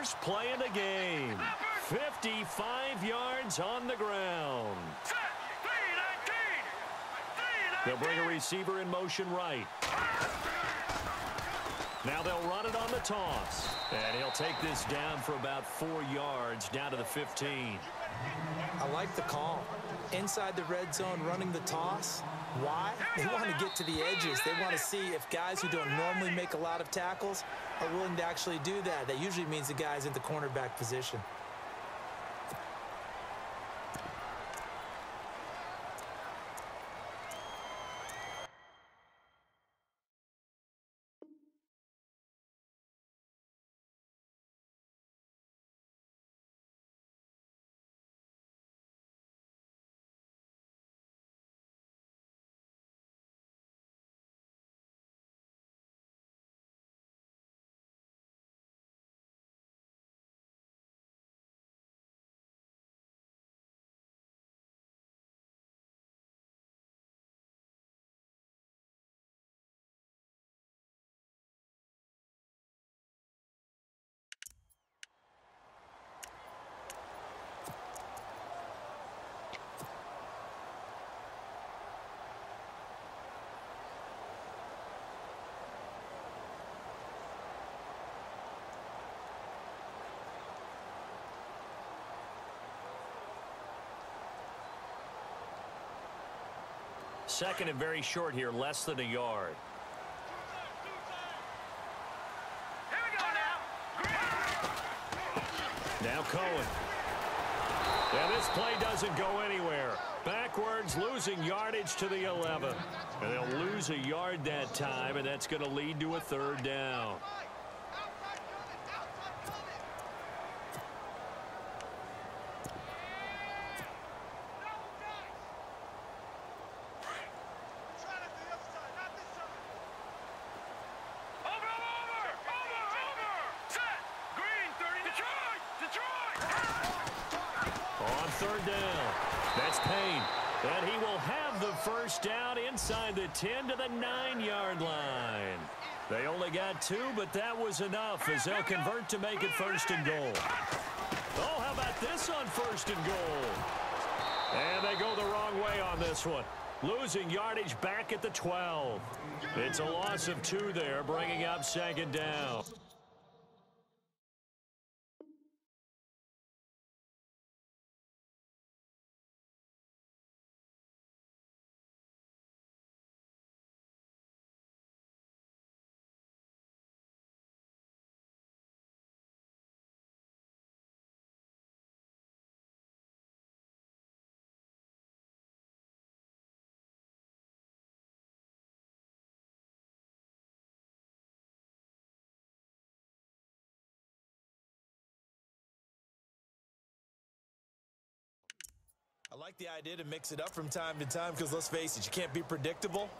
First play of the game. 55 yards on the ground. They'll bring a receiver in motion right. Now they'll run it on the toss. And he'll take this down for about 4 yards down to the 15. I like the call. Inside the red zone running the toss. Why? They want to get to the edges. They want to see if guys who don't normally make a lot of tackles are willing to actually do that. That usually means the guy's in the cornerback position. Second and very short here, less than a yard. Here we go now. Now Cohen. And this play doesn't go anywhere. Backwards, losing yardage to the 11. And they'll lose a yard that time, and that's going to lead to a third down. Third down. That's Payne. And he will have the first down inside the 10 to the 9-yard line. They only got 2, but that was enough as they'll convert to make it first and goal. Oh, how about this on first and goal? And they go the wrong way on this one. Losing yardage back at the 12. It's a loss of 2 there, bringing up second down. I like the idea to mix it up from time to time because, let's face it, you can't be predictable.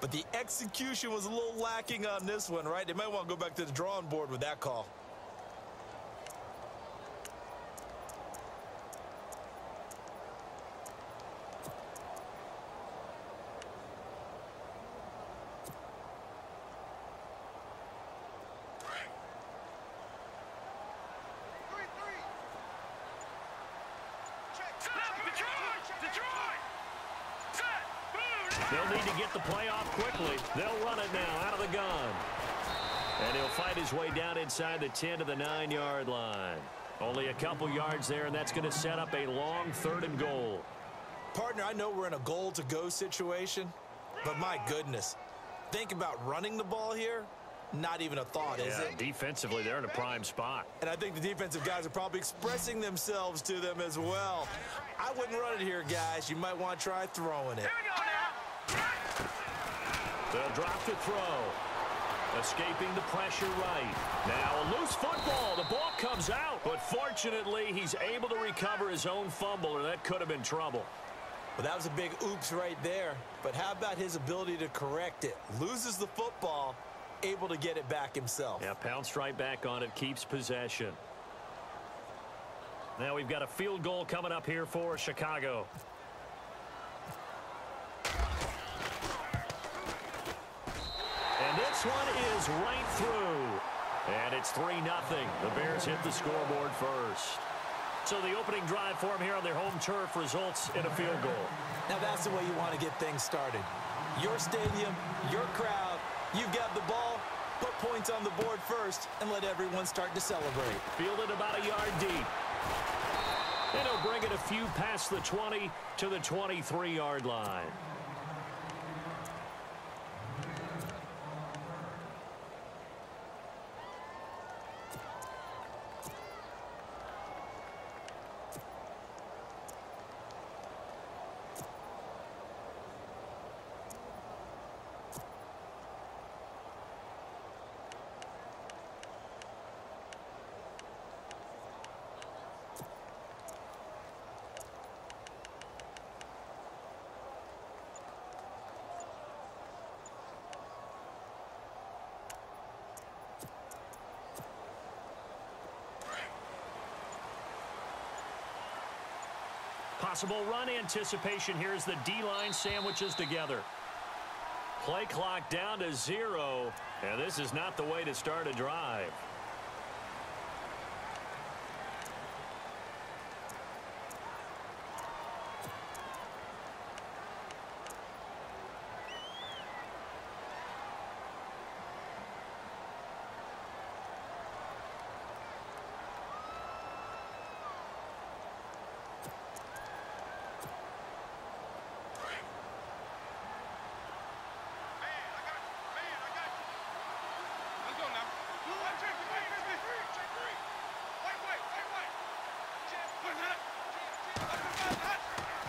But the execution was a little lacking on this one, right? They might want to go back to the drawing board with that call. They'll need to get the play off quickly. They'll run it now out of the gun. And he'll fight his way down inside the 10 to the 9-yard line. Only a couple yards there, and that's going to set up a long third and goal. Partner, I know we're in a goal-to-go situation, but my goodness, think about running the ball here. Not even a thought, is it? Defensively, they're in a prime spot. And I think the defensive guys are probably expressing themselves to them as well. I wouldn't run it here, guys. You might want to try throwing it. Here we go now. They'll drop to throw. Escaping the pressure right. Now a loose football. The ball comes out. But fortunately, he's able to recover his own fumble, or that could have been trouble. Well, that was a big oops right there. But how about his ability to correct it? Loses the football, able to get it back himself. Yeah, pounced right back on it, keeps possession. Now we've got a field goal coming up here for Chicago. And this one is right through. And it's 3-0. The Bears hit the scoreboard first. So the opening drive for them here on their home turf results in a field goal. Now that's the way you want to get things started. Your stadium, your crowd, you've got the ball, put points on the board first, and let everyone start to celebrate. Fielded about a yard deep. And he'll bring it a few past the 20 to the 23-yard line. Possible run anticipation here as the D-line sandwiches together. Play clock down to 0, and this is not the way to start a drive.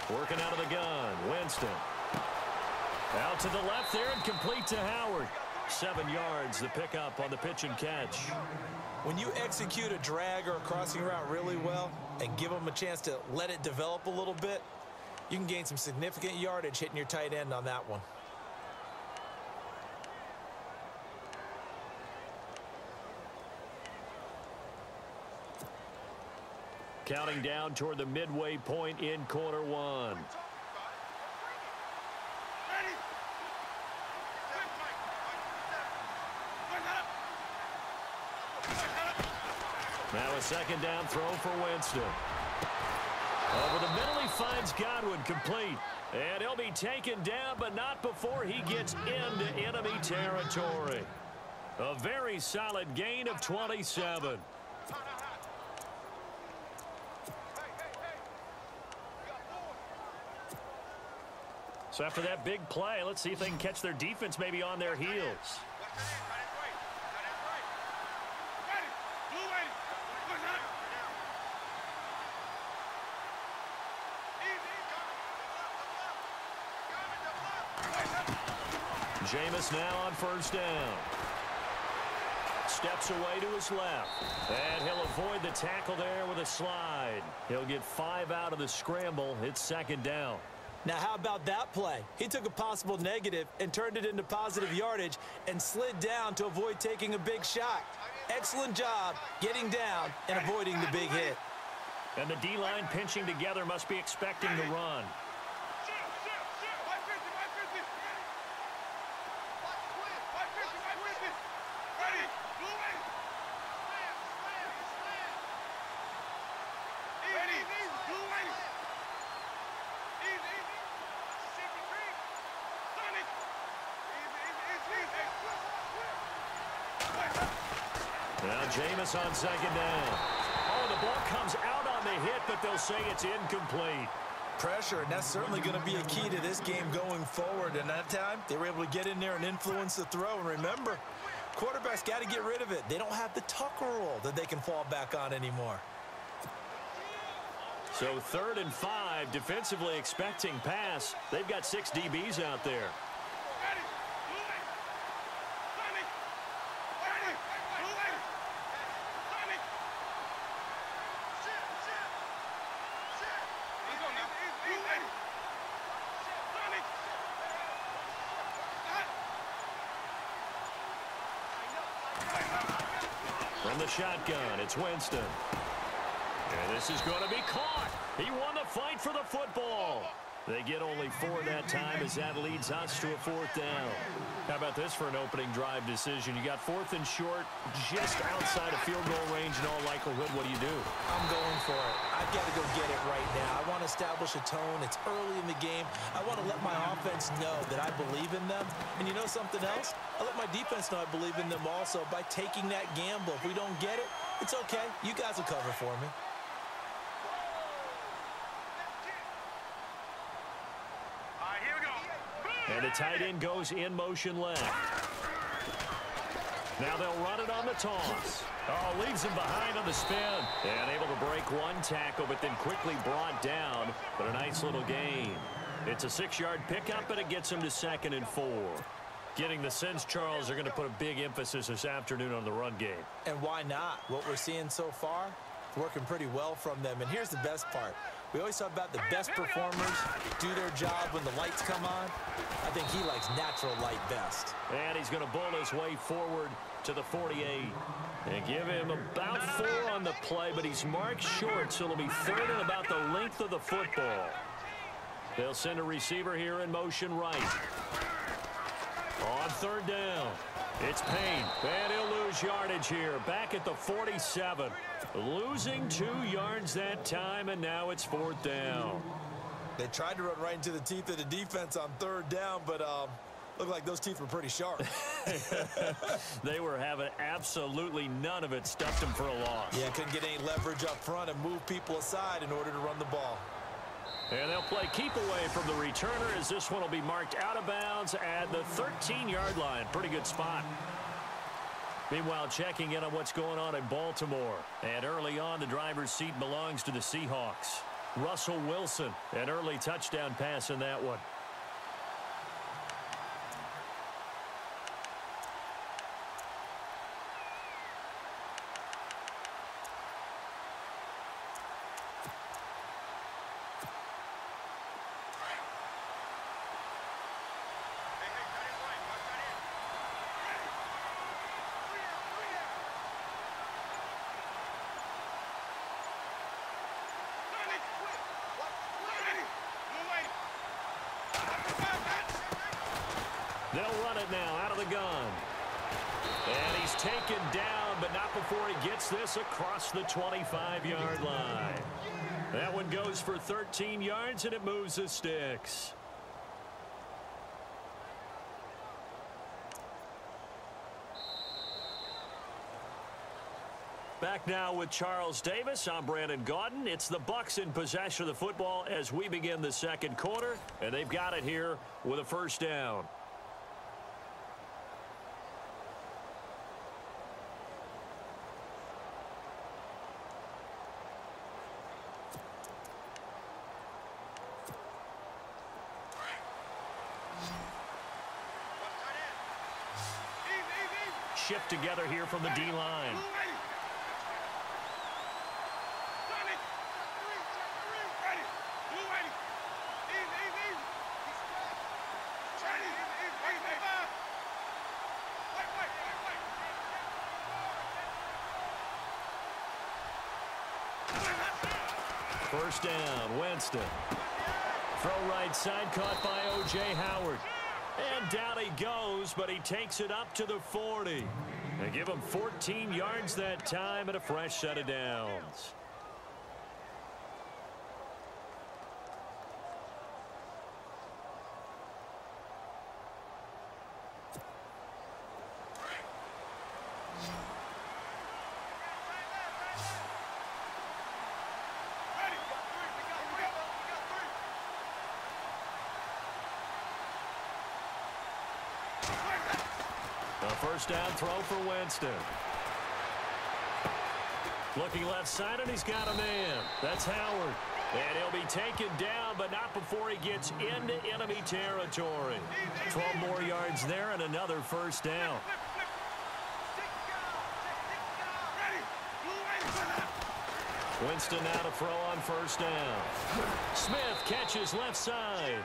Working out of the gun, Winston. Out to the left there and complete to Howard. 7 yards, the pickup on the pitch and catch. When you execute a drag or a crossing route really well and give them a chance to let it develop a little bit, you can gain some significant yardage hitting your tight end on that one. Counting down toward the midway point in quarter one. Now a second down throw for Winston. Over the middle, he finds Godwin complete. And he'll be taken down, but not before he gets into enemy territory. A very solid gain of 27. So after that big play, let's see if they can catch their defense maybe on their heels. Jameis now on first down. Steps away to his left. And he'll avoid the tackle there with a slide. He'll get 5 out of the scramble. It's second down. Now, how about that play? He took a possible negative and turned it into positive yardage and slid down to avoid taking a big shot. Excellent job getting down and avoiding the big hit. And the D-line pinching together must be expecting the run. Now Jameis on second down. Oh, the ball comes out on the hit, but they'll say it's incomplete. Pressure, and that's certainly going to be a key to this game going forward. And that time, they were able to get in there and influence the throw. And remember, quarterbacks got to get rid of it. They don't have the tuck rule that they can fall back on anymore. So 3rd and 5, defensively expecting pass. They've got 6 DBs out there. From the shotgun, it's Winston. And this is going to be caught. He won the fight for the football. They get only 4 that time as that leads us to a 4th down. How about this for an opening drive decision? You got 4th and short, just outside of field goal range in all likelihood. What do you do? I'm going for it. I've got to go get it right now. I want to establish a tone. It's early in the game. I want to let my offense know that I believe in them. And you know something else? I let my defense know I believe in them also by taking that gamble. If we don't get it, it's okay. You guys will cover for me. And the tight end goes in motion left. Now they'll run it on the toss. Oh, leaves him behind on the spin. And able to break one tackle, but then quickly brought down. But a nice little gain. It's a 6-yard pickup, and it gets him to 2nd and 4. Getting the sense, Charles, are going to put a big emphasis this afternoon on the run game. And why not? What we're seeing so far, working pretty well from them. And here's the best part. We always talk about the best performers do their job when the lights come on. I think he likes natural light best. And he's going to bull his way forward to the 48. And give him about 4 on the play, but he's marked short, so it'll be 3rd and about the length of the football. They'll send a receiver here in motion right. On 3rd down, it's Payne. And he'll lose yardage here. Back at the 47. Losing 2 yards that time, and now it's 4th down. They tried to run right into the teeth of the defense on 3rd down, but looked like those teeth were pretty sharp. They were having absolutely none of it. Stuffed them for a loss. Yeah, couldn't get any leverage up front and move people aside in order to run the ball. And they'll play keep away from the returner as this one will be marked out of bounds at the 13-yard line. Pretty good spot. Meanwhile, checking in on what's going on in Baltimore. And early on, the driver's seat belongs to the Seahawks. Russell Wilson, an early touchdown pass in that one. They'll run it now out of the gun. And he's taken down, but not before he gets this across the 25-yard line. That one goes for 13 yards, and it moves the sticks. Back now with Charles Davis. I'm Brandon Gaudin. It's the Bucs in possession of the football as we begin the 2nd quarter, and they've got it here with a 1st down. Shift together here from the D-line. First down, Winston. Throw right side, caught by O.J. Howard. And down he goes, but he takes it up to the 40. They give him 14 yards that time and a fresh set of downs. First down throw for Winston. Looking left side, and he's got a man. That's Howard. And he'll be taken down, but not before he gets into enemy territory. 12 more yards there and another first down. Winston now to throw on first down. Smith catches left side.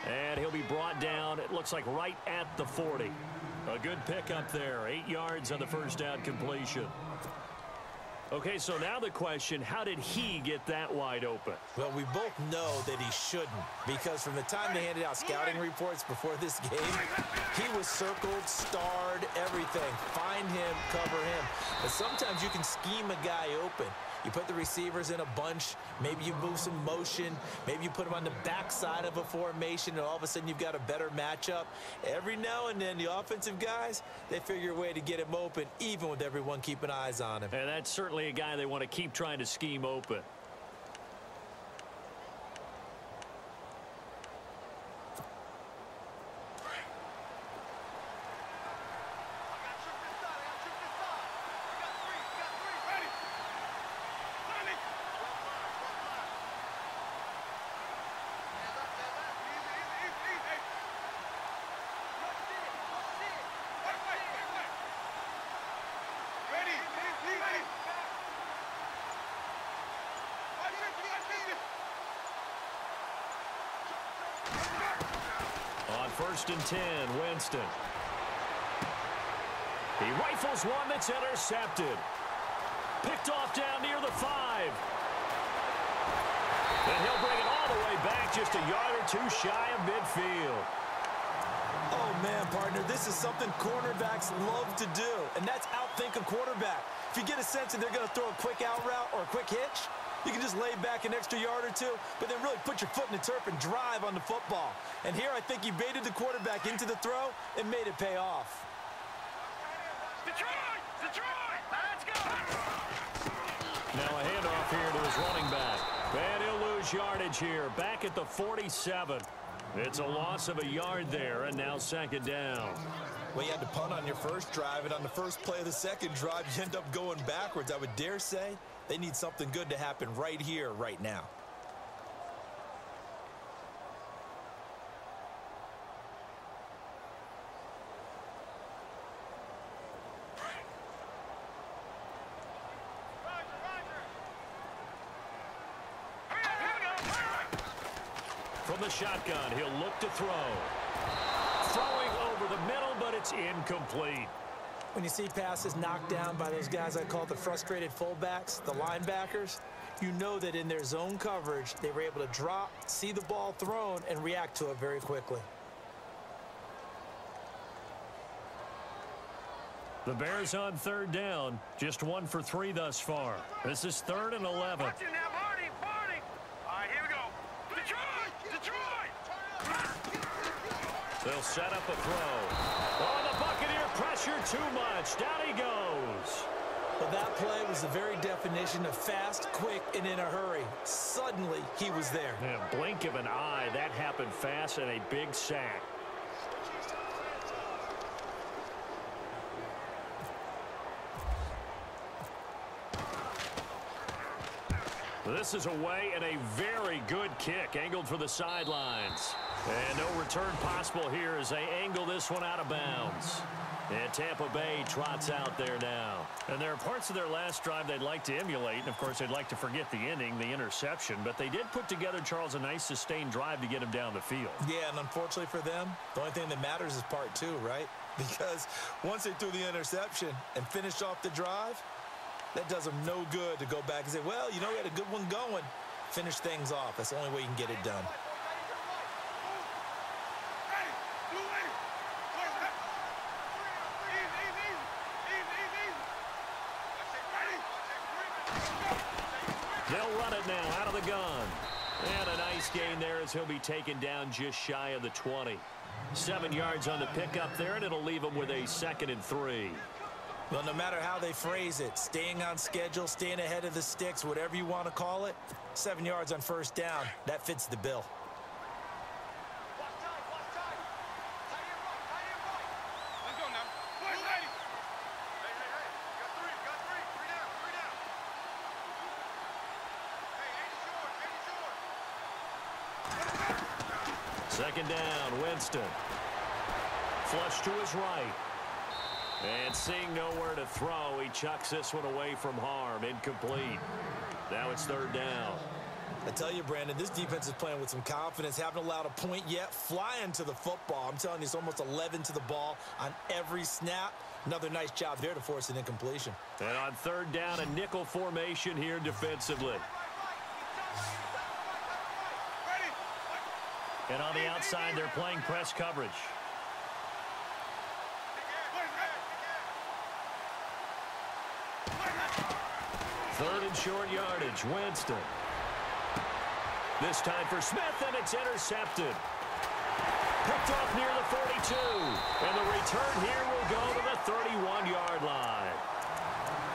And he'll be brought down, it looks like right at the 40. A good pickup there. 8 yards on the first down completion. Okay, so now the question, how did he get that wide open? Well, we both know that he shouldn't, because from the time they handed out scouting reports before this game, he was circled, starred, everything. Find him, cover him. But sometimes you can scheme a guy open. You put the receivers in a bunch. Maybe you move some motion. Maybe you put them on the backside of a formation, and all of a sudden you've got a better matchup. Every now and then, the offensive guys, they figure a way to get him open, even with everyone keeping eyes on him. And that's certainly a guy they want to keep trying to scheme open. On 1st and 10, Winston. He rifles one that's intercepted. Picked off down near the 5. And he'll bring it all the way back, just a yard or two shy of midfield. Oh, man, partner, this is something cornerbacks love to do, and that's outthink a quarterback. If you get a sense that they're going to throw a quick out route or a quick hitch, you can just lay back an extra yard or two, but then really put your foot in the turf and drive on the football. And here I think he baited the quarterback into the throw and made it pay off. Detroit! Detroit! Let's go! Now a handoff here to his running back. And he'll lose yardage here, back at the 47. It's a loss of a yard there, and now 2nd down. Well, you had to punt on your first drive, and on the first play of the second drive, you end up going backwards. I would dare say they need something good to happen right here, right now. From the shotgun, he'll look to throw. Throwing over the middle, but it's incomplete. When you see passes knocked down by those guys I call the frustrated fullbacks, the linebackers, you know that in their zone coverage, they were able to drop, see the ball thrown, and react to it very quickly. The Bears on 3rd down, just 1 for 3 thus far. This is 3rd and 11. Watch it now, Barney! Barney! All right, here we go. Detroit! Detroit! They'll set up a throw. Oh, the Buccaneer pressure too much. Down he goes. But that play was the very definition of fast, quick, and in a hurry. Suddenly, he was there. Yeah, blink of an eye, that happened fast, and a big sack. This is away and a very good kick, angled for the sidelines. And no return possible here as they angle this one out of bounds. And Tampa Bay trots out there now. And there are parts of their last drive they'd like to emulate. And, of course, they'd like to forget the inning, the interception. But they did put together, Charles, a nice sustained drive to get him down the field. Yeah, and unfortunately for them, the only thing that matters is part 2, right? Because once they threw the interception and finished off the drive, that does them no good to go back and say, well, you know, we had a good one going. Finish things off. That's the only way you can get it done. They'll run it now out of the gun. And a nice gain there as he'll be taken down just shy of the 20. 7 yards on the pickup there, and it'll leave him with a 2nd and 3. Well, no matter how they phrase it, staying on schedule, staying ahead of the sticks, whatever you want to call it, 7 yards on 1st down, that fits the bill. Let's go now. Boys, ready. Hey. Got three. Three down. Hey, 2nd down, Winston. Flush to his right. And seeing nowhere to throw, he chucks this one away from harm. Incomplete. Now it's 3rd down. I tell you, Brandon, this defense is playing with some confidence. Haven't allowed a point yet. Flying to the football. I'm telling you, it's almost 11 to the ball on every snap. Another nice job there to force an incompletion. And on third down, a nickel formation here defensively. And on the outside, they're playing press coverage. Third and short yardage, Winston. This time for Smith, and it's intercepted. Picked off near the 42. And the return here will go to the 31-yard line.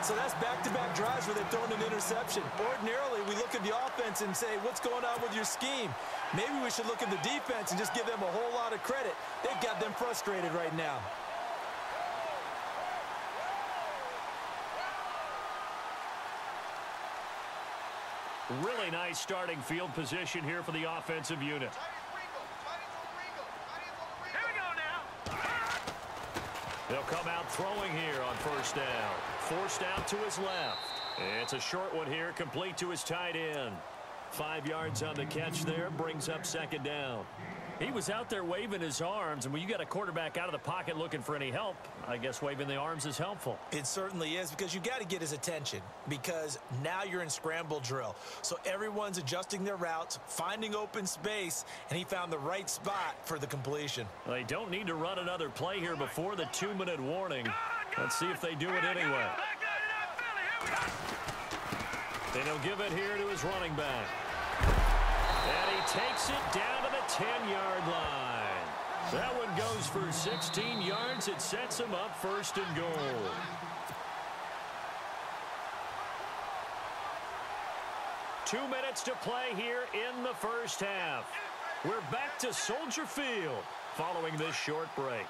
So that's back-to-back drives where they've thrown an interception. Ordinarily, we look at the offense and say, what's going on with your scheme? Maybe we should look at the defense and just give them a whole lot of credit. They've got them frustrated right now. Really nice starting field position here for the offensive unit. They'll come out throwing here on first down. Forced out to his left. It's a short one here, complete to his tight end. 5 yards on the catch there, brings up second down. He was out there waving his arms, and when you got a quarterback out of the pocket looking for any help, I guess waving the arms is helpful. It certainly is, because you got to get his attention, because now you're in scramble drill. So everyone's adjusting their routes, finding open space, and he found the right spot for the completion. They don't need to run another play here before the 2-minute warning. Let's see if they do it anyway. And he'll give it here to his running back. And he takes it down to the 10-yard line. That one goes for 16 yards. It sets him up first and goal. Two minutes to play here in the first half. We're back to Soldier Field following this short break.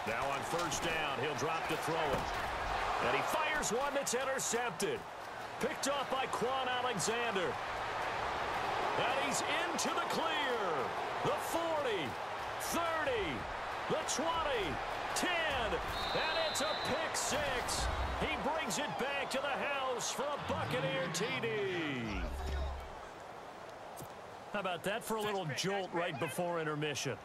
Now on first down, he'll drop to throw it. And he fires one that's intercepted. Picked off by Quan Alexander. And he's into the clear. The 40, 30, the 20, 10, and it's a pick six. He brings it back to the house for a Buccaneer TD. How about that for a little jolt right before intermission?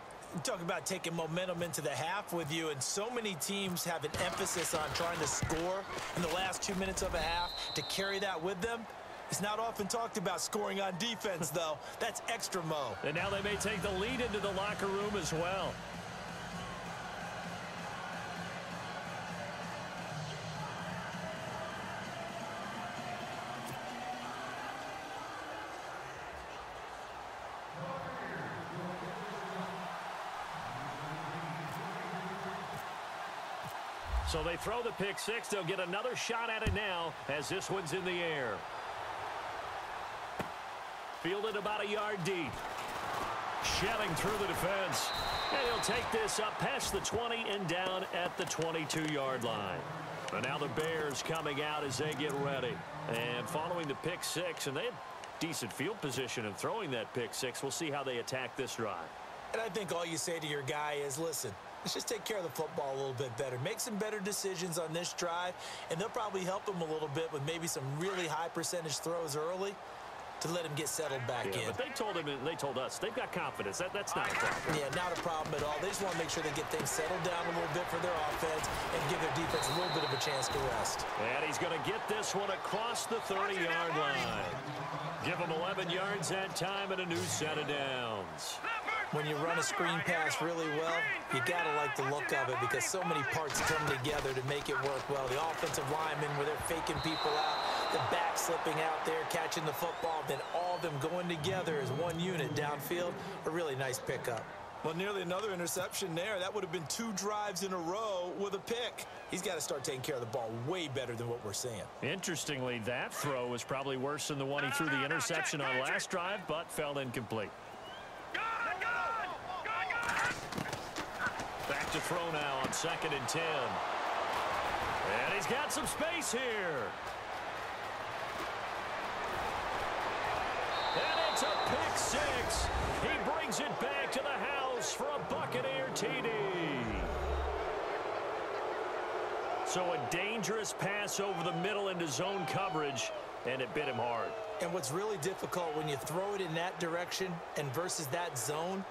Talk about taking momentum into the half with you, and so many teams have an emphasis on trying to score in the last 2 minutes of a half to carry that with them. It's not often talked about scoring on defense, though. That's extra mo. And now they may take the lead into the locker room as well. So they throw the pick six. They'll get another shot at it now as this one's in the air. Fielded about a yard deep. Shedding through the defense. And he'll take this up past the 20 and down at the 22-yard line. And now the Bears coming out as they get ready. And following the pick six, and they had decent field position in throwing that pick six. We'll see how they attack this drive. And I think all you say to your guy is, listen, let's just take care of the football a little bit better. Make some better decisions on this drive, and they'll probably help him a little bit with maybe some really high percentage throws early to let him get settled back in. But they told him, they told us, they've got confidence. That's not a problem. Yeah, not a problem at all. They just want to make sure they get things settled down a little bit for their offense and give their defense a little bit of a chance to rest. And he's going to get this one across the 30-yard line. Give him 11 yards that time and a new set of downs. When you run a screen pass really well, you got to like the look of it because so many parts come together to make it work well. The offensive linemen, where they're faking people out, the back slipping out there, catching the football, then all of them going together as one unit downfield. A really nice pickup. Well, nearly another interception there. That would have been 2 drives in a row with a pick. He's got to start taking care of the ball way better than what we're seeing. Interestingly, that throw was probably worse than the one he threw the interception on last drive, but fell incomplete. Back to throw now on 2nd and 10. And he's got some space here. And it's a pick six. He brings it back to the house for a Buccaneer TD. So a dangerous pass over the middle into zone coverage, and it bit him hard. And what's really difficult when you throw it in that direction and versus that zone,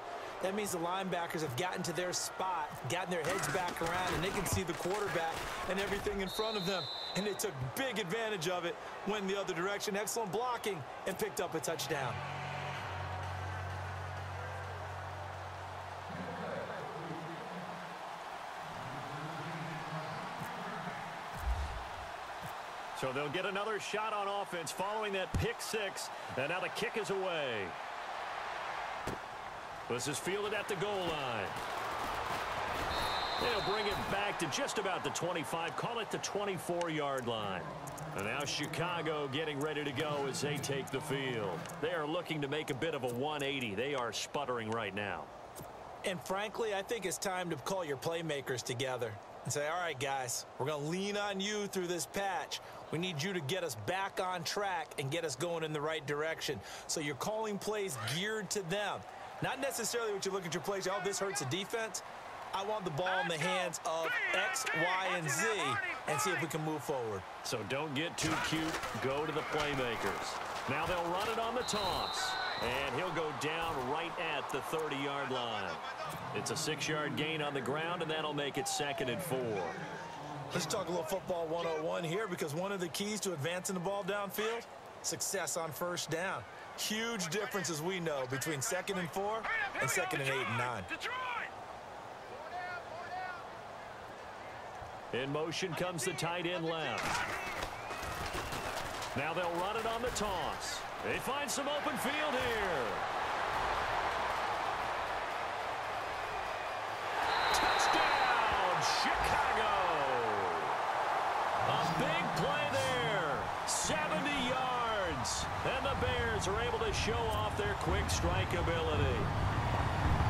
that means the linebackers have gotten to their spot, gotten their heads back around, and they can see the quarterback and everything in front of them. And they took big advantage of it, went the other direction. Excellent blocking, and picked up a touchdown. So they'll get another shot on offense following that pick six. And now the kick is away. This is fielded at the goal line. They'll bring it back to just about the 25, call it the 24-yard line. And now Chicago getting ready to go as they take the field. They are looking to make a bit of a 180. They are sputtering right now. And frankly, I think it's time to call your playmakers together and say, all right, guys, we're going to lean on you through this patch. We need you to get us back on track and get us going in the right direction. So you're calling plays geared to them. Not necessarily what you look at your plays, oh, this hurts the defense. I want the ball in the hands of X, Y, and Z and see if we can move forward. So don't get too cute. Go to the playmakers. Now they'll run it on the toss. And he'll go down right at the 30-yard line. It's a 6-yard gain on the ground, and that'll make it 2nd and 4. Let's talk a little football 101 here, because one of the keys to advancing the ball downfield, success on first down. Huge difference, as we know, between 2nd and 4 and 2nd and 8 and 9. In motion comes the tight end left. Now they'll run it on the toss. They find some open field here. Touchdown, Chicago. A big play there. 70 yards. And the Bears are able to show off their quick strike ability.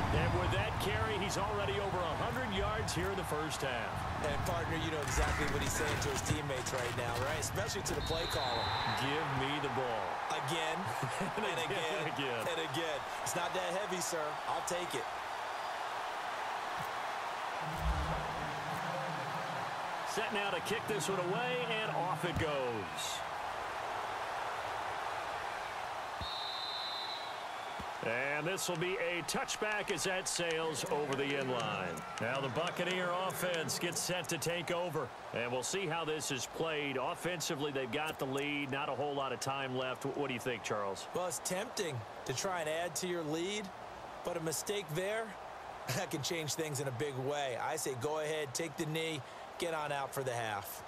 And with that carry, he's already over 100 yards here in the first half. And, partner, you know exactly what he's saying to his teammates right now, right? Especially to the play caller. Give me the ball. Again, and again, and again. It's not that heavy, sir. I'll take it. Set now to kick this one away, and off it goes. And this will be a touchback as that sails over the end line. Now the Buccaneer offense gets set to take over. And we'll see how this is played. Offensively, they've got the lead. Not a whole lot of time left. What do you think, Charles? Well, it's tempting to try and add to your lead. But a mistake there, that can change things in a big way. I say go ahead, take the knee, get on out for the half.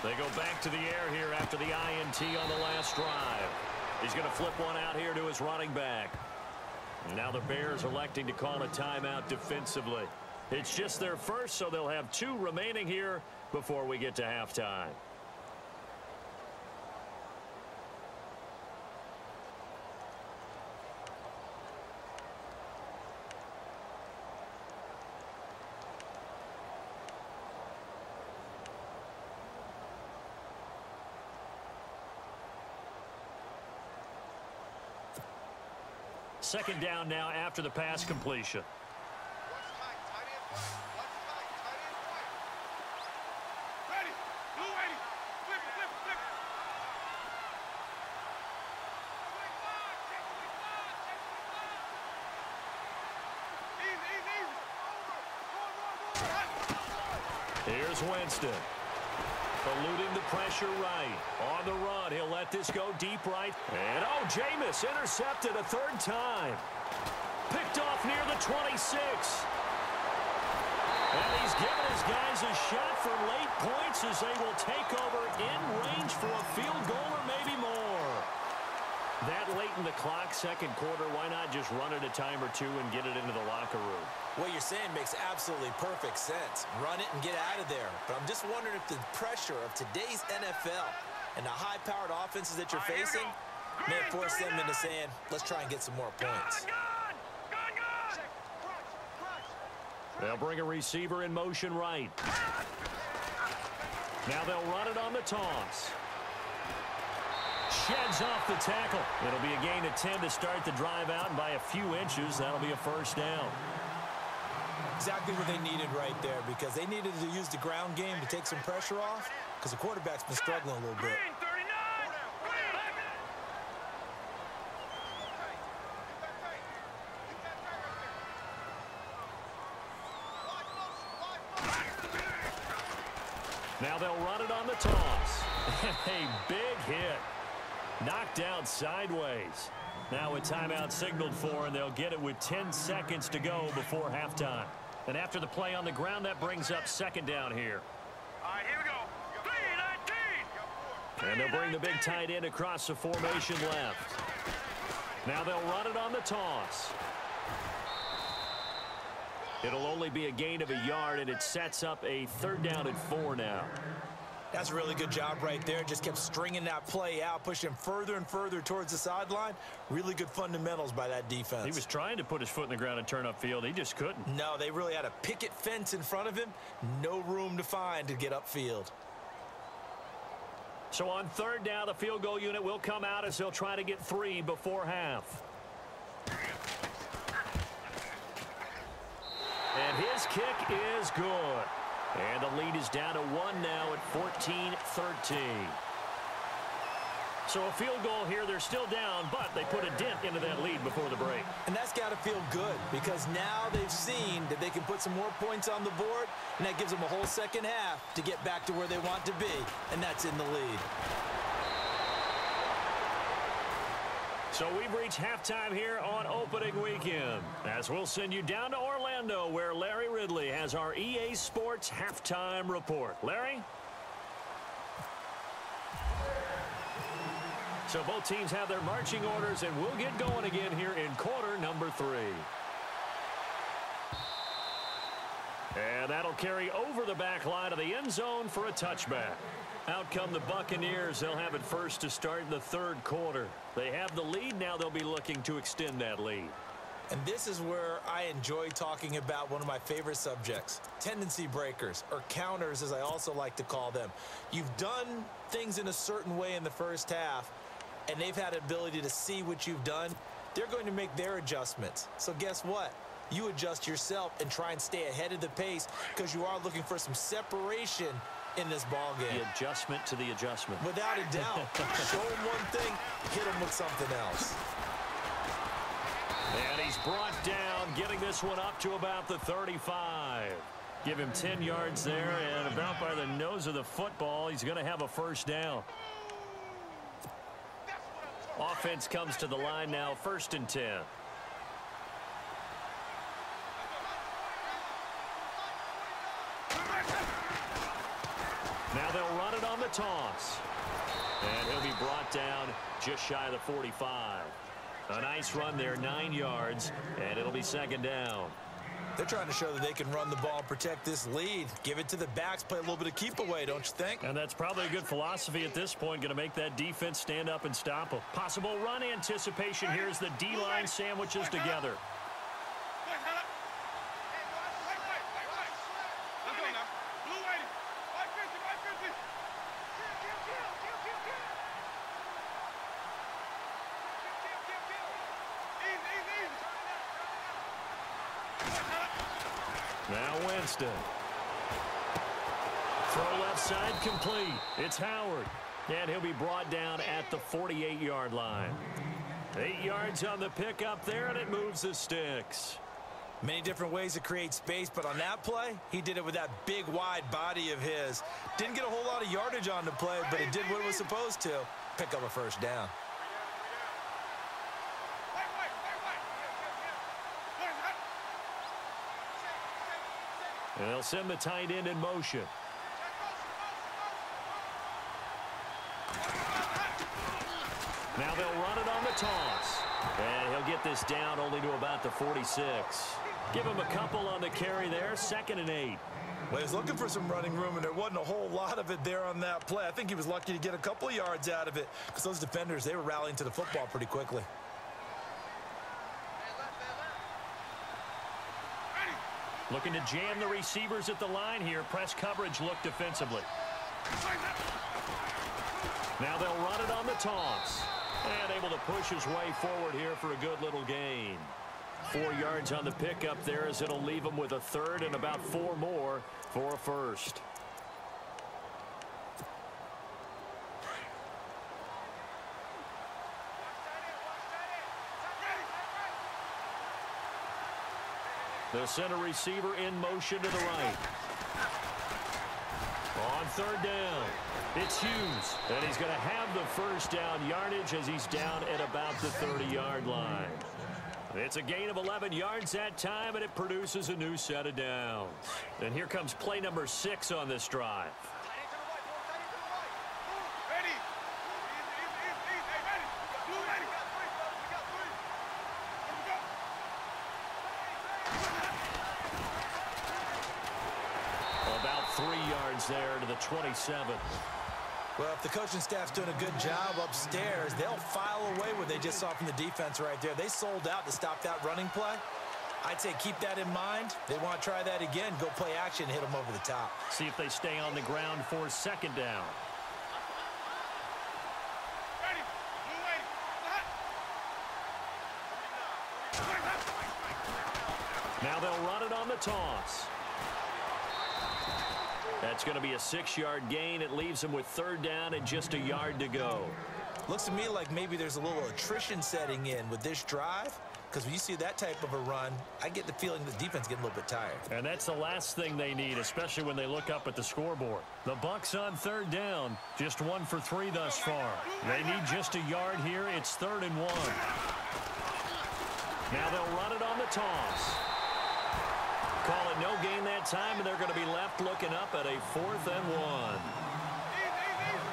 They go back to the air here after the INT on the last drive. He's going to flip one out here to his running back. Now the Bears electing to call a timeout defensively. It's just their first, so they'll have 2 remaining here before we get to halftime. Second down now after the pass completion. Here's Winston. Eluding the pressure right. On the run, he'll let this go deep right. And, oh, Jameis intercepted a 3rd time. Picked off near the 26. And he's given his guys a shot for late points as they will take over in range for a field goal or maybe more. That late in the clock, 2nd quarter, why not just run it a time or 2 and get it into the locker room? What you're saying makes absolutely perfect sense. Run it and get out of there. But I'm just wondering if the pressure of today's NFL and the high-powered offenses that you're facing may have forced them into saying, let's try and get some more points. They'll bring a receiver in motion right. Now they'll run it on the toss. Sheds off the tackle. It'll be a gain of 10 to start the drive out, and by a few inches, that'll be a first down. Exactly what they needed right there, because they needed to use the ground game to take some pressure off, because the quarterback's been struggling a little bit. Now they'll run it on the toss. A big hit. Knocked out sideways. Now a timeout signaled for, and they'll get it with 10 seconds to go before halftime. And after the play on the ground, that brings up second down here. All right, here we go. 3-19. And they'll bring the big tight end across the formation left. Now they'll run it on the toss. It'll only be a gain of a yard, and it sets up a 3rd down and 4 now. That's a really good job right there. Just kept stringing that play out, pushing him further and further towards the sideline. Really good fundamentals by that defense. He was trying to put his foot in the ground and turn upfield. He just couldn't. No, they really had a picket fence in front of him. No room to find to get upfield. So on 3rd down, the field goal unit will come out as they'll try to get 3 before half. And his kick is good. And the lead is down to 1 now at 14-13. So a field goal here. They're still down, but they put a dent into that lead before the break. And that's got to feel good, because now they've seen that they can put some more points on the board, and that gives them a whole second half to get back to where they want to be, and that's in the lead. So we've reached halftime here on opening weekend, as we'll send you down to Orlando, where Larry Ridley has our EA Sports halftime report. Larry? So both teams have their marching orders, and we'll get going again here in quarter number 3. And that'll carry over the back line of the end zone for a touchback. Out come the Buccaneers. They'll have it first to start in the 3rd quarter. They have the lead. Now they'll be looking to extend that lead. And this is where I enjoy talking about one of my favorite subjects, tendency breakers, or counters as I also like to call them. You've done things in a certain way in the first half, and they've had an ability to see what you've done. They're going to make their adjustments. So guess what? You adjust yourself and try and stay ahead of the pace, because you are looking for some separation in this ball game. The adjustment to the adjustment. Without a doubt. Show him one thing, hit him with something else. And he's brought down, getting this one up to about the 35. Give him 10 yards there, and about by the nose of the football, he's going to have a first down. Offense comes to the line now, 1st and 10. Now they'll run it on the toss. And he'll be brought down just shy of the 45. A nice run there, 9 yards, and it'll be 2nd down. They're trying to show that they can run the ball and protect this lead. Give it to the backs, play a little bit of keep away, don't you think? And that's probably a good philosophy at this point, going to make that defense stand up and stop them. Possible run anticipation here as the D-line sandwiches together. Now Winston. Throw left side complete. It's Howard. And he'll be brought down at the 48-yard line. 8 yards on the pickup there, and it moves the sticks. Many different ways to create space, but on that play, he did it with that big, wide body of his. Didn't get a whole lot of yardage on the play, but it did what it was supposed to. Pick up a first down. And they'll send the tight end in motion. Now they'll run it on the toss. And he'll get this down only to about the 46. Give him a couple on the carry there, 2nd and 8. Well, he was looking for some running room, and there wasn't a whole lot of it there on that play. I think he was lucky to get a couple of yards out of it, because those defenders, they were rallying to the football pretty quickly. Looking to jam the receivers at the line here. Press coverage look defensively. Now they'll run it on the toss. And able to push his way forward here for a good little gain. 4 yards on the pickup there as it'll leave him with a third and about 4 more for a first. The center receiver in motion to the right. On third down, it's Hughes. And he's going to have the first down yardage as he's down at about the 30-yard line. It's a gain of 11 yards that time, and it produces a new set of downs. And here comes play number 6 on this drive. About 3 yards there to the 27. Well, if the coaching staff's doing a good job upstairs, they'll file away what they just saw from the defense right there. They sold out to stop that running play. I'd say keep that in mind. They want to try that again, go play action, hit them over the top. See if they stay on the ground for second down. Now they'll run it on the toss. That's going to be a 6-yard gain. It leaves him with third down and just a yard to go. Looks to me like maybe there's a little attrition setting in with this drive, because when you see that type of a run, I get the feeling the defense getting a little bit tired. And that's the last thing they need, especially when they look up at the scoreboard. The Bucs on third down, just 1 for 3 thus far. They need just a yard here. It's 3rd and 1. Now they'll run it on the toss. Call it no gain that time, and they're going to be left looking up at a 4th and 1.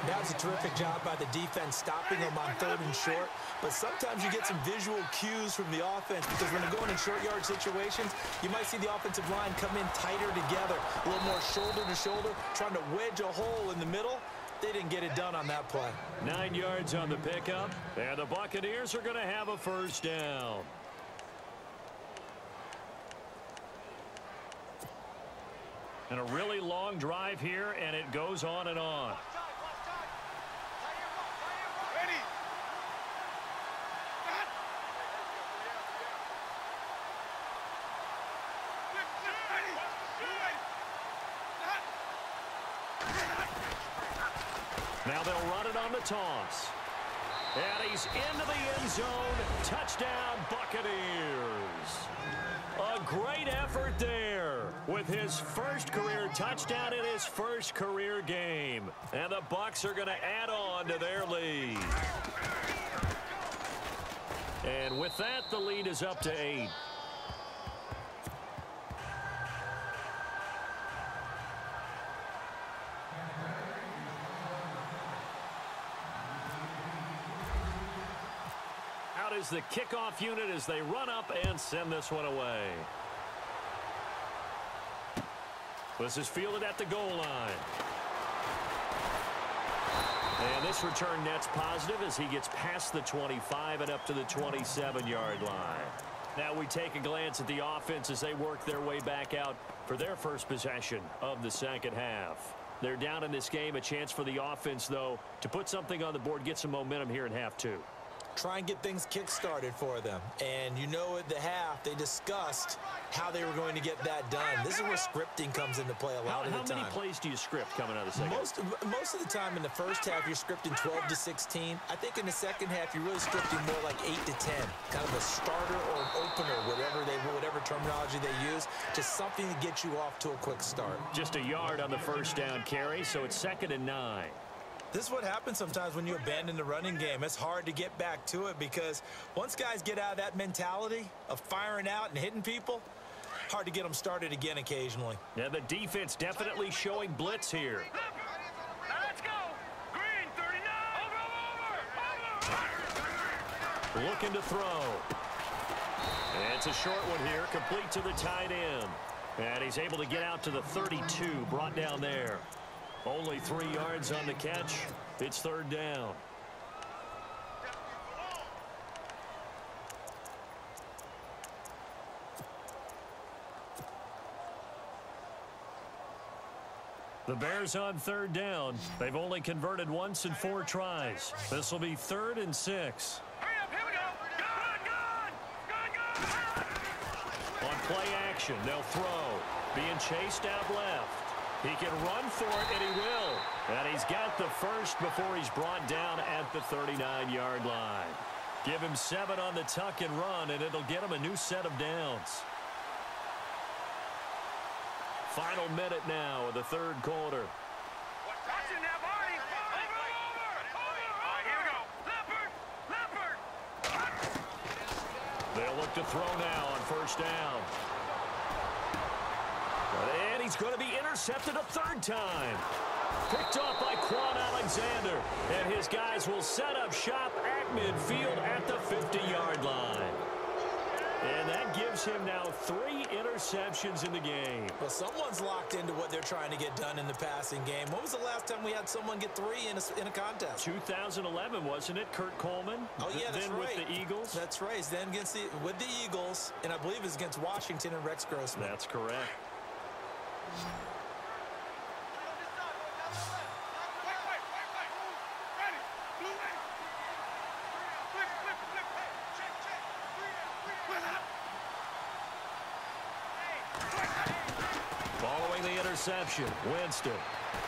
That's a terrific job by the defense stopping them on 3rd and short. But sometimes you get some visual cues from the offense, because when they're going in short yard situations, you might see the offensive line come in tighter together, a little more shoulder to shoulder, trying to wedge a hole in the middle. They didn't get it done on that play. 9 yards on the pickup, and the Buccaneers are going to have a first down. And a really long drive here, and it goes on and on. Now they'll run it on the toss. And he's into the end zone. Touchdown, Buccaneers. A great effort there with his first career touchdown in his first career game. And the Bucs are going to add on to their lead. And with that, the lead is up to 8. Out is the kickoff unit as they run up and send this one away. This is fielded at the goal line. And this return net's positive as he gets past the 25 and up to the 27-yard line. Now we take a glance at the offense as they work their way back out for their first possession of the second half. They're down in this game. A chance for the offense, though, to put something on the board, get some momentum here in half 2. Try and get things kick-started for them. And you know at the half, they discussed how they were going to get that done. This is where scripting comes into play a lot of the time. How many plays do you script coming out of the second? Most of the time in the first half, you're scripting 12 to 16. I think in the second half, you're really scripting more like 8 to 10. Kind of a starter or an opener, whatever terminology they use. Just something to get you off to a quick start. Just a yard on the first down carry, so it's 2nd and 9. This is what happens sometimes when you abandon the running game. It's hard to get back to it because once guys get out of that mentality of firing out and hitting people, hard to get them started again occasionally. Yeah, the defense definitely showing blitz here. Let's go. Green, 39. Over. Looking to throw. And it's a short one here, complete to the tight end. And he's able to get out to the 32, brought down there. Only 3 yards on the catch. It's 3rd down. The Bears on third down. They've only converted once in 4 tries. This will be 3rd and 6. Hurry up, here we go. Good. On play action, they'll throw. Being chased out left. He can run for it, and he will. And he's got the first before he's brought down at the 39-yard line. Give him 7 on the tuck and run, and it'll get him a new set of downs. Final minute now of the 3rd quarter. Watch it now, Barney. Over. All right, here we go. Leopard. They'll look to throw now on 1st down. And he's going to be intercepted a 3rd time. Picked off by Quan Alexander. And his guys will set up shop at midfield at the 50-yard line. And that gives him now 3 interceptions in the game. Well, someone's locked into what they're trying to get done in the passing game. When was the last time we had someone get 3 in a contest? 2011, wasn't it? Kurt Coleman? Oh, yeah, that's then right. with the Eagles? That's right. Then with the Eagles, and I believe it's against Washington and Rex Grossman. That's correct. Following the interception, Winston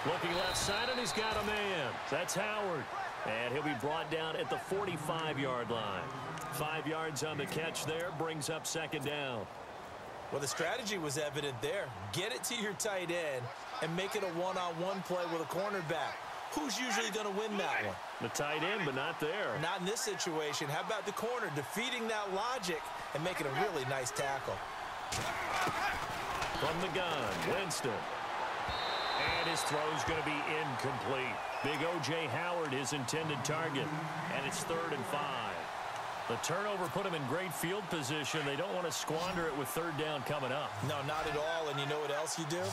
looking left side, and he's got a man. That's Howard. And he'll be brought down at the 45-yard line. 5 yards on the catch there, brings up 2nd down. Well, the strategy was evident there. Get it to your tight end and make it a one-on-one play with a cornerback. Who's usually going to win that one? The tight end, but not there. Not in this situation. How about the corner defeating that logic and making a really nice tackle? From the gun, Winston. And his throw's going to be incomplete. Big O.J. Howard, his intended target. And it's 3rd and 5. The turnover put him in great field position. They don't want to squander it with 3rd down coming up. No, not at all. And you know what else you do?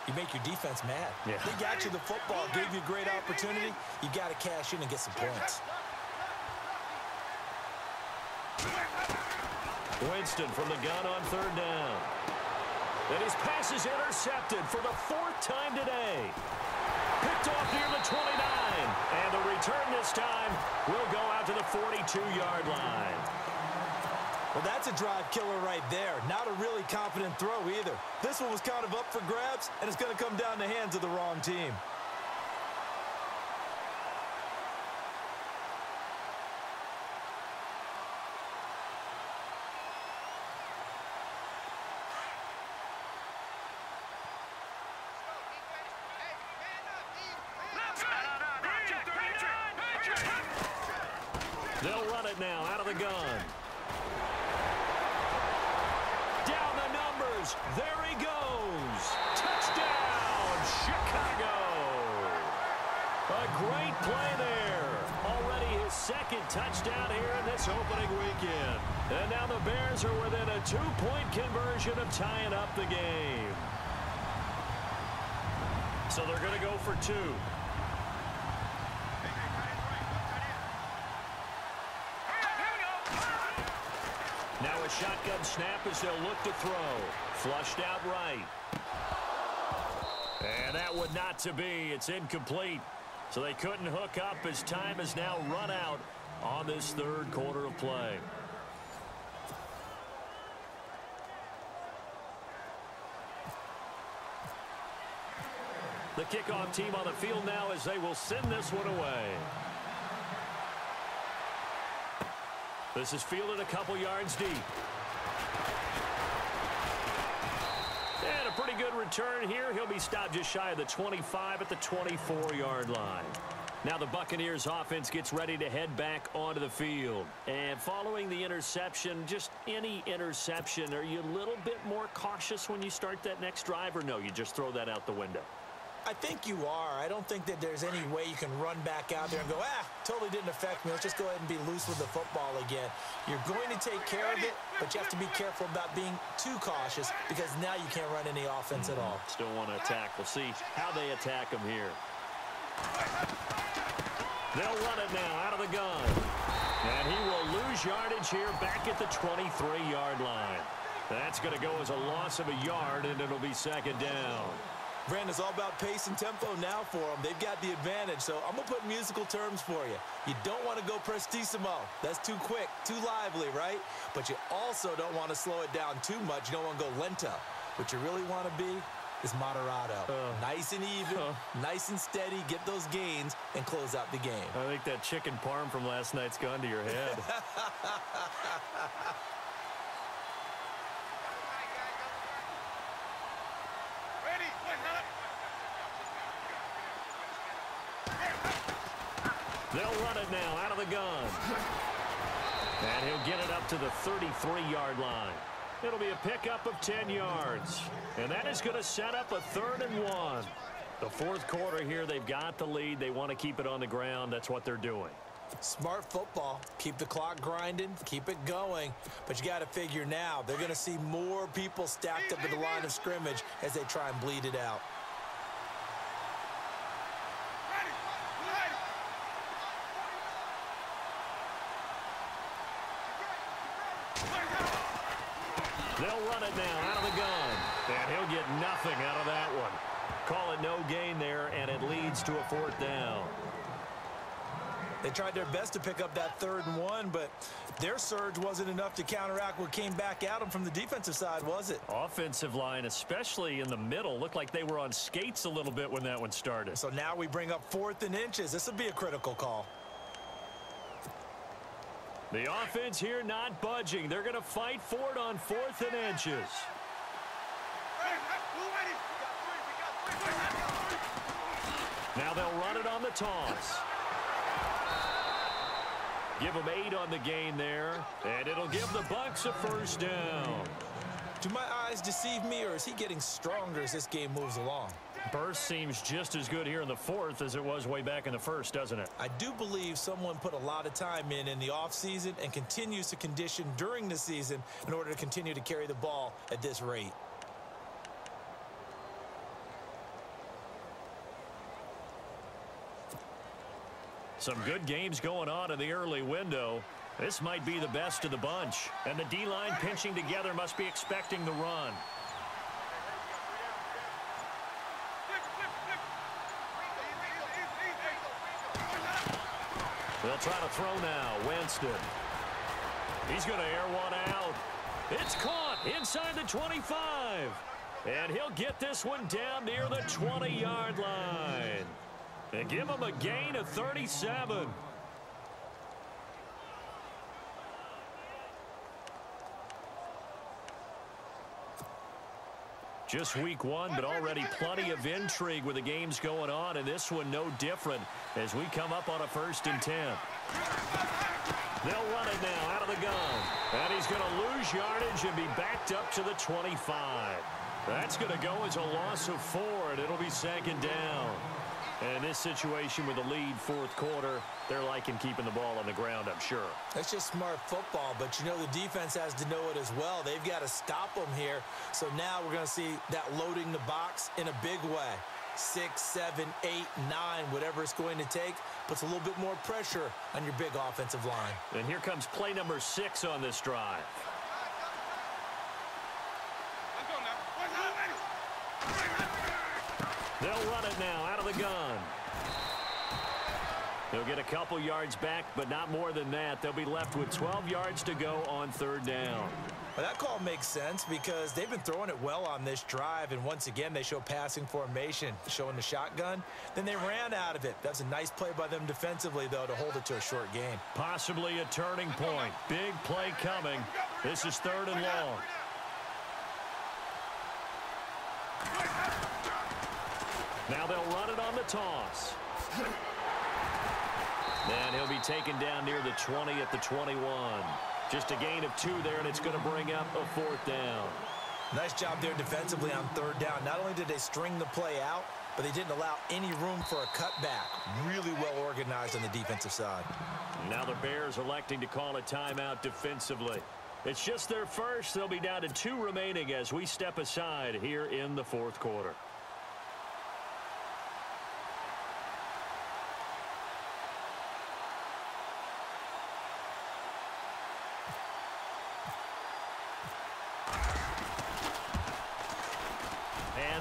You make your defense mad. Yeah. They got you the football, gave you a great opportunity. You got to cash in and get some points. Winston from the gun on 3rd down. And his pass is intercepted for the 4th time today. Picked off near the 29. And the return this time will go out to the 42-yard line. Well, that's a drive killer right there. Not a really confident throw either. This one was kind of up for grabs, and it's going to come down the hands of the wrong team. They'll run it now out of the gun. Down the numbers. There he goes. Touchdown, Chicago. A great play there. Already his 2nd touchdown here in this opening weekend. And now the Bears are within a 2-point conversion of tying up the game. So they're going to go for 2. Now a shotgun snap as they'll look to throw. Flushed out right. And that would not to be. It's incomplete. So they couldn't hook up as time has now run out on this 3rd quarter of play. The kickoff team on the field now as they will send this one away. This is fielded a couple yards deep. And a pretty good return here. He'll be stopped just shy of the 25 at the 24-yard line. Now the Buccaneers offense gets ready to head back onto the field. And following the interception, just any interception, are you a little bit more cautious when you start that next drive, or no, you just throw that out the window? I think you are. I don't think that there's any way you can run back out there and go, totally didn't affect me. Let's just go ahead and be loose with the football again. You're going to take care of it, but you have to be careful about being too cautious because now you can't run any offense at all. Still want to attack. We'll see how they attack him here. They'll run it now out of the gun. And he will lose yardage here back at the 23-yard line. That's going to go as a loss of a yard, and it'll be 2nd down. Brandon, it's all about pace and tempo now for them. They've got the advantage, so I'm going to put musical terms for you. You don't want to go prestissimo. That's too quick, too lively, right? But you also don't want to slow it down too much. You don't want to go lento. What you really want to be is moderato. Nice and even, nice and steady, get those gains, and close out the game. I think that chicken parm from last night's gone to your head. They'll run it now out of the gun. And he'll get it up to the 33-yard line. It'll be a pickup of 10 yards. And that is going to set up a 3rd and 1. The fourth quarter here, they've got the lead. They want to keep it on the ground. That's what they're doing. Smart football. Keep the clock grinding. Keep it going. But you got to figure now, they're going to see more people stacked up at the line of scrimmage as they try and bleed it out. They'll run it now out of the gun. And he'll get nothing out of that one. Call it no gain there, and it leads to a 4th down. They tried their best to pick up that 3rd and 1, but their surge wasn't enough to counteract what came back at them from the defensive side, was it? Offensive line, especially in the middle, looked like they were on skates a little bit when that one started. So now we bring up 4th and inches. This will be a critical call. The offense here not budging. They're going to fight for it on 4th and inches. Now they'll run it on the toss. Give them 8 on the gain there, and it'll give the Bucs a 1st down. Do my eyes deceive me, or is he getting stronger as this game moves along? Burst seems just as good here in the 4th as it was way back in the 1st, doesn't it? I do believe someone put a lot of time in the offseason and continues to condition during the season in order to continue to carry the ball at this rate. Some good games going on in the early window. This might be the best of the bunch. And the D-line pinching together must be expecting the run. They'll try to throw now. Winston. He's going to air one out. It's caught inside the 25. And he'll get this one down near the 20-yard line. And give him a gain of 37. Just week 1, but already plenty of intrigue with the games going on, and this one no different as we come up on a 1st and 10. They'll run it now out of the gun. And he's going to lose yardage and be backed up to the 25. That's going to go as a loss of 4, and it'll be 2nd down. And in this situation with the lead 4th quarter, they're liking keeping the ball on the ground, I'm sure. That's just smart football, but you know the defense has to know it as well. They've got to stop them here. So now we're going to see that loading the box in a big way. 6, 7, 8, 9, whatever it's going to take, puts a little bit more pressure on your big offensive line. And here comes play number 6 on this drive. They'll run it now out of the gun. They'll get a couple yards back, but not more than that. They'll be left with 12 yards to go on 3rd down. Well, that call makes sense because they've been throwing it well on this drive, and once again, they show passing formation, showing the shotgun. Then they ran out of it. That's a nice play by them defensively, though, to hold it to a short gain. Possibly a turning point. Big play coming. This is 3rd and long. Now they'll run it on the toss. And he'll be taken down near the 20 at the 21. Just a gain of 2 there, and it's going to bring up a 4th down. Nice job there defensively on 3rd down. Not only did they string the play out, but they didn't allow any room for a cutback. Really well organized on the defensive side. Now the Bears electing to call a timeout defensively. It's just their first. They'll be down to 2 remaining as we step aside here in the 4th quarter.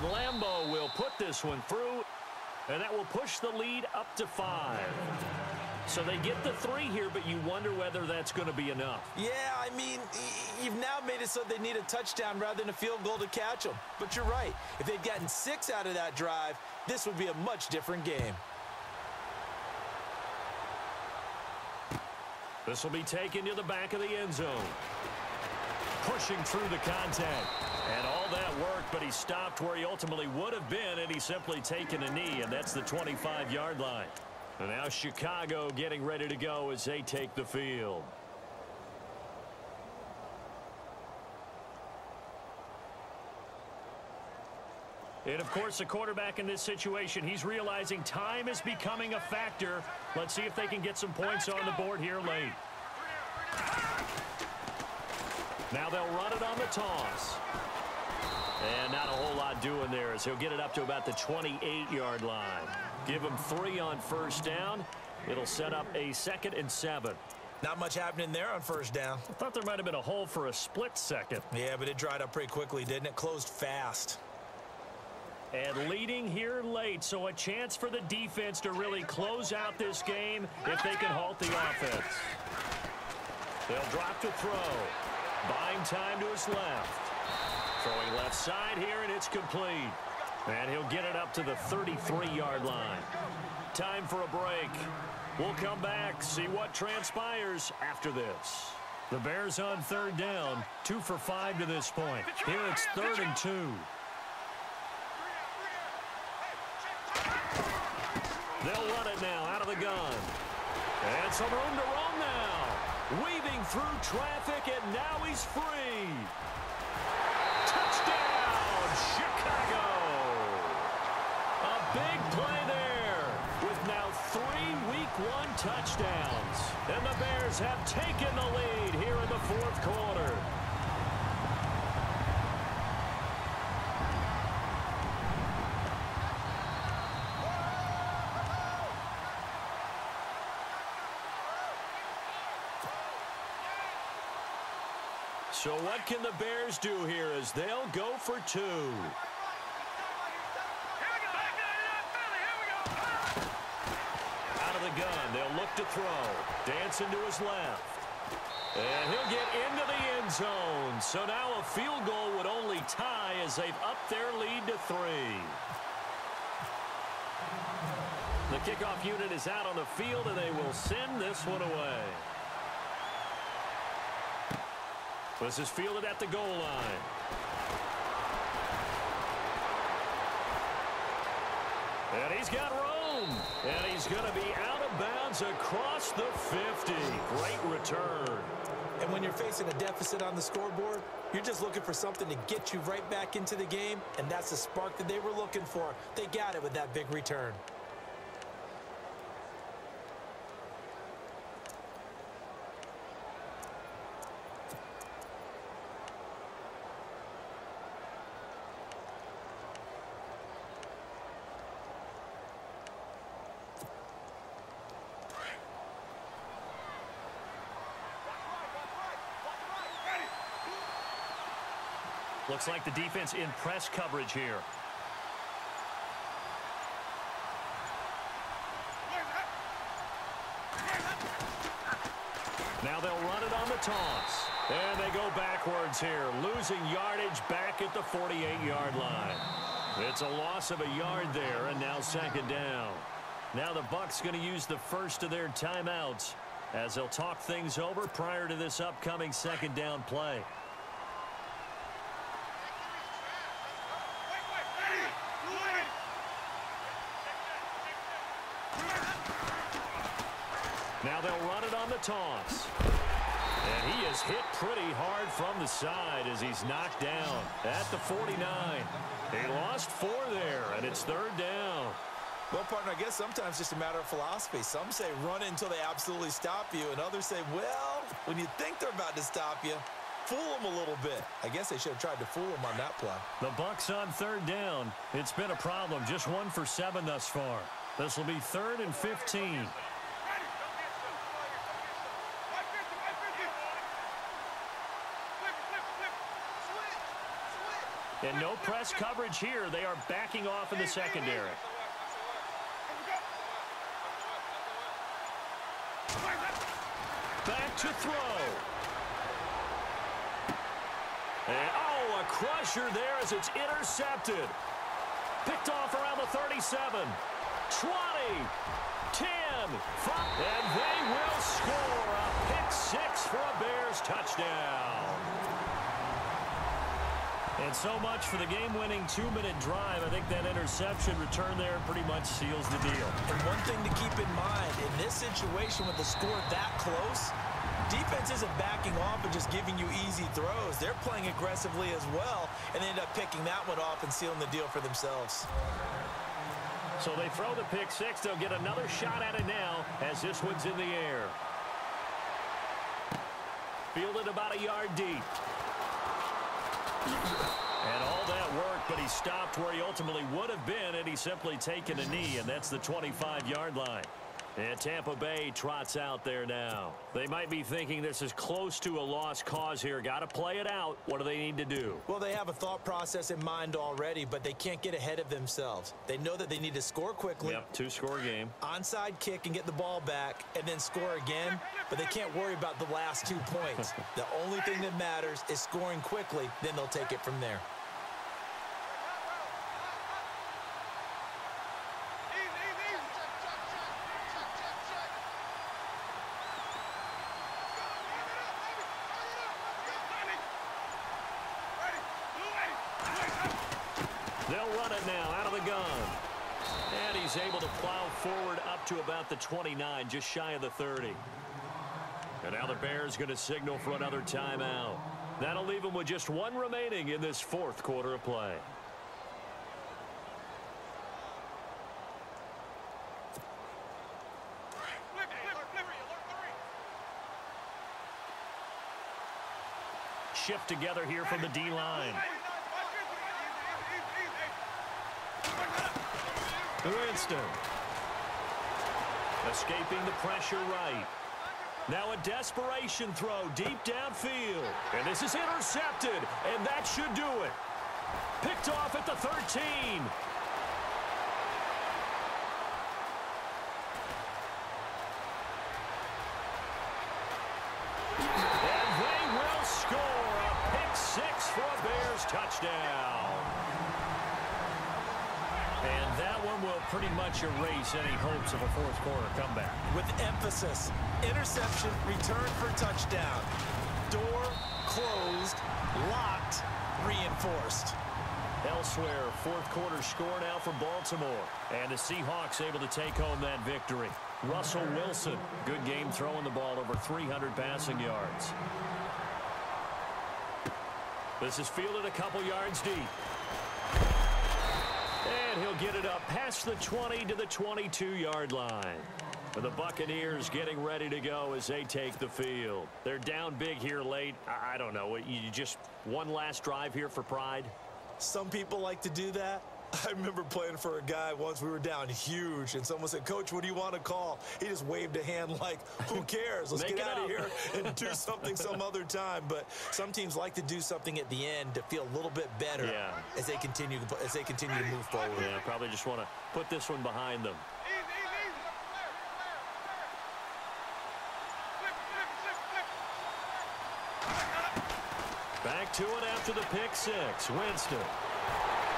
And Lambeau will put this one through, and that will push the lead up to 5. So they get the 3 here, but you wonder whether that's going to be enough. Yeah, I mean, you've now made it so they need a touchdown rather than a field goal to catch them. But you're right. If they'd gotten 6 out of that drive, this would be a much different game. This will be taken to the back of the end zone. Pushing through the contact. And all that work, but he stopped where he ultimately would have been, and he's simply taken a knee, and that's the 25-yard line. And now Chicago getting ready to go as they take the field. And, of course, the quarterback in this situation, he's realizing time is becoming a factor. Let's see if they can get some points on the board here late. Now they'll run it on the toss. And not a whole lot doing there as he'll get it up to about the 28-yard line. Give him 3 on first down. It'll set up a 2nd and 7. Not much happening there on first down. I thought there might have been a hole for a split second. Yeah, but it dried up pretty quickly, didn't it? Closed fast. And leading here late, so a chance for the defense to really close out this game if they can halt the offense. They'll drop to throw. Buying time to his left. Throwing left side here, and it's complete. And he'll get it up to the 33-yard line. Time for a break. We'll come back, see what transpires after this. The Bears on 3rd down, 2 for 5 to this point. Here it's 3rd and 2. They'll run it now out of the gun. And some room to roam now. Weaving through traffic, and now he's free. Touchdown, Chicago. A big play there with now 3 Week 1 touchdowns. And the Bears have taken the lead here in the 4th quarter. So what can the Bears do here as they'll go for 2? Out of the gun, they'll look to throw. Dancing to his left. And he'll get into the end zone. So now a field goal would only tie as they've upped their lead to 3. The kickoff unit is out on the field, and they will send this one away. This is fielded at the goal line. And he's got room. And he's going to be out of bounds across the 50. Great return. And when you're facing a deficit on the scoreboard, you're just looking for something to get you right back into the game, and that's the spark that they were looking for. They got it with that big return. Looks like the defense in press coverage here. Now they'll run it on the toss. And they go backwards here, losing yardage back at the 48-yard line. It's a loss of a yard there, and now 2nd down. Now the Bucs going to use the first of their timeouts as they'll talk things over prior to this upcoming 2nd down play. Now they'll run it on the toss. And he is hit pretty hard from the side as he's knocked down at the 49. He lost 4 there, and it's 3rd down. Well, partner, I guess sometimes it's just a matter of philosophy. Some say run it until they absolutely stop you, and others say, well, when you think they're about to stop you, fool them a little bit. I guess they should have tried to fool them on that play. The Bucs on 3rd down. It's been a problem. Just 1 for 7 thus far. This will be 3rd and 15. And no press coverage here. They are backing off in the secondary. Back to throw. And, oh, a crusher there as it's intercepted. Picked off around the 37. 20. 10. 5. And they will score a pick six for a Bears touchdown. And so much for the game-winning two-minute drive. I think that interception return there pretty much seals the deal. And one thing to keep in mind, in this situation with the score that close, defense isn't backing off and just giving you easy throws. They're playing aggressively as well, and they end up picking that one off and sealing the deal for themselves. So they throw the pick six. They'll get another shot at it now as this one's in the air. Fielded about a yard deep. And all that work, but he stopped where he ultimately would have been had he simply taken a knee, and that's the 25-yard line. And Tampa Bay trots out there now. They might be thinking this is close to a lost cause here. Got to play it out. What do they need to do? Well, they have a thought process in mind already, but they can't get ahead of themselves. They know that they need to score quickly. Yep, two-score game. Onside kick and get the ball back and then score again, but they can't worry about the last 2 points. The only thing that matters is scoring quickly, then they'll take it from there. They'll run it now out of the gun. And he's able to plow forward up to about the 29, just shy of the 30. And now the Bears going to signal for another timeout. That'll leave them with just one remaining in this fourth quarter of play. Shift together here from the D-line. Winston. Escaping the pressure right. Now a desperation throw deep downfield. And this is intercepted, and that should do it. Picked off at the 13. And they will score a pick six for a Bears touchdown. And that one will pretty much erase any hopes of a fourth quarter comeback. With emphasis, interception, return for touchdown. Door closed, locked, reinforced. Elsewhere, fourth quarter score now for Baltimore. And the Seahawks able to take home that victory. Russell Wilson, good game throwing the ball over 300 passing yards. This is fielded a couple yards deep. And he'll get it up past the 20 to the 22-yard line. And the Buccaneers getting ready to go as they take the field. They're down big here late. I don't know. You just one last drive here for pride? Some people like to do that. I remember playing for a guy once. We were down huge, and someone said, "Coach, what do you want to call?" He just waved a hand like, who cares? Let's get out of here and do something some other time. But some teams like to do something at the end to feel a little bit better as they continue to move forward. Yeah, probably just want to put this one behind them. Back to it after the pick six. Winston.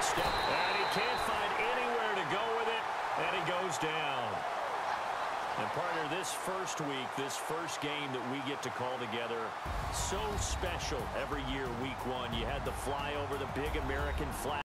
And he can't find anywhere to go with it, and he goes down. And partner, this first week, this first game that we get to call together, so special every year, week one. You had the fly over the big American flag.